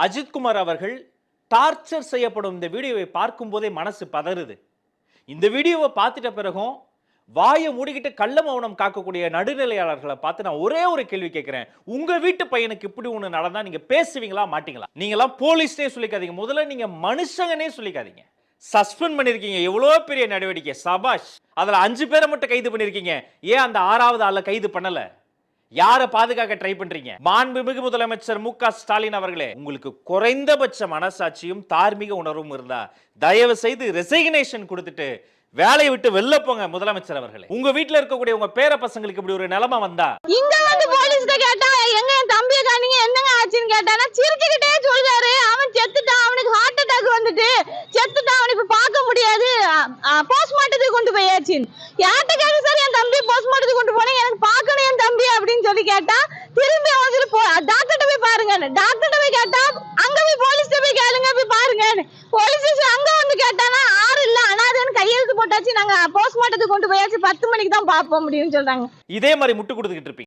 அஜித்குமார் அவர்கள் டார்ச்சர் செய்யப்படும் இந்த வீடியோவை பார்க்கும் போதே மனசு பதறுது. இந்த வீடியோவை பார்த்துட்ட பிறகும் வாயை மூடிக்கிட்டு கள்ள மௌனம் காக்கக்கூடிய நடுநிலையாளர்களை பார்த்து நான் ஒரே ஒரு கேள்வி கேட்கிறேன். உங்க வீட்டு பையனுக்கு இப்படி ஒண்ணு நடந்தா நீங்க பேசுவீங்களா மாட்டீங்களா? நீங்களாம் போலீஸ்னே சொல்லிக்காதீங்க, முதல்ல நீங்க மனுஷங்கனே சொல்லிக்காதீங்க. சஸ்பெண்ட் பண்ணிருக்கீங்க, எவ்வளவு பெரிய நடவடிக்கை, சபாஷ். அதுல 5 பேரை மட்டும் கைது பண்ணிருக்கீங்க, ஏன் அந்த 6வது ஆளை கைது பண்ணல? யாரை பாதுகாக்க ட்ரை பண்றீங்க? மாண்புமிகு முதலமைச்சர் மு.க. ஸ்டாலின் அவர்களே, உங்களுக்கு குறைந்தபட்ச மனசாட்சியும் தார்மீக உணர்வும் இருந்தா தயவு செய்து ரெசிக்னேஷன் கொடுத்துட்டு வேலையை விட்டு வெளில போங்க முதலமைச்சர் அவர்களே. உங்க வீட்ல இருக்கக்கூடிய உங்க பேர பசங்களுக்கு இப்படி ஒரு நிலைமை வந்தா இங்க வந்து போலீஸ்ல கேட்டா எங்க என் தம்பியை காணீங்க, என்னங்க ஆச்சுன்னு கேட்டானா சிரிச்சுக்கிட்டே சொல்றாரு, அவன் செத்துட்டான், அவனுக்கு ஹார்ட் அட்டாக் வந்துட்டு செத்துட்டான், அவனுக்கு பார்க்க முடியாது, போஸ்ட்மார்ட்டத்துக்கு கொண்டு போயாச்சு. யார்கிட்ட கேட்டு சார் என் தம்பி போஸ்ட்மார்ட்டத்துக்கு கொண்டு போனேன், எனக்கு பார்க்கணும் என் தம்பி அப்படின்னு சொல்லி கேட்டா திரும்பி வந்து டாக்டர்கிட்ட போய் பாருங்க, டாக்டர்கிட்ட போய் கேட்டா அங்க போய் போலீஸ்ல போய் கேளுங்க, போய் பாருங்க. போலீஸ் ஸ்டேஷன் அங்க வந்து கேட்டானா ஆறு இல்ல அனாதைன்னு கையெழுத்து போட்டாச்சு, நாங்க போஸ்ட்மார்ட்டத்துக்கு கொண்டு போயாச்சு, 10 மணிக்கு தான் பார்ப்போம் அப்படின்னு சொல்றாங்க. இதே மாதிரி முட்டு கொடுத்துக்கிட்டு இருப்பீங்க.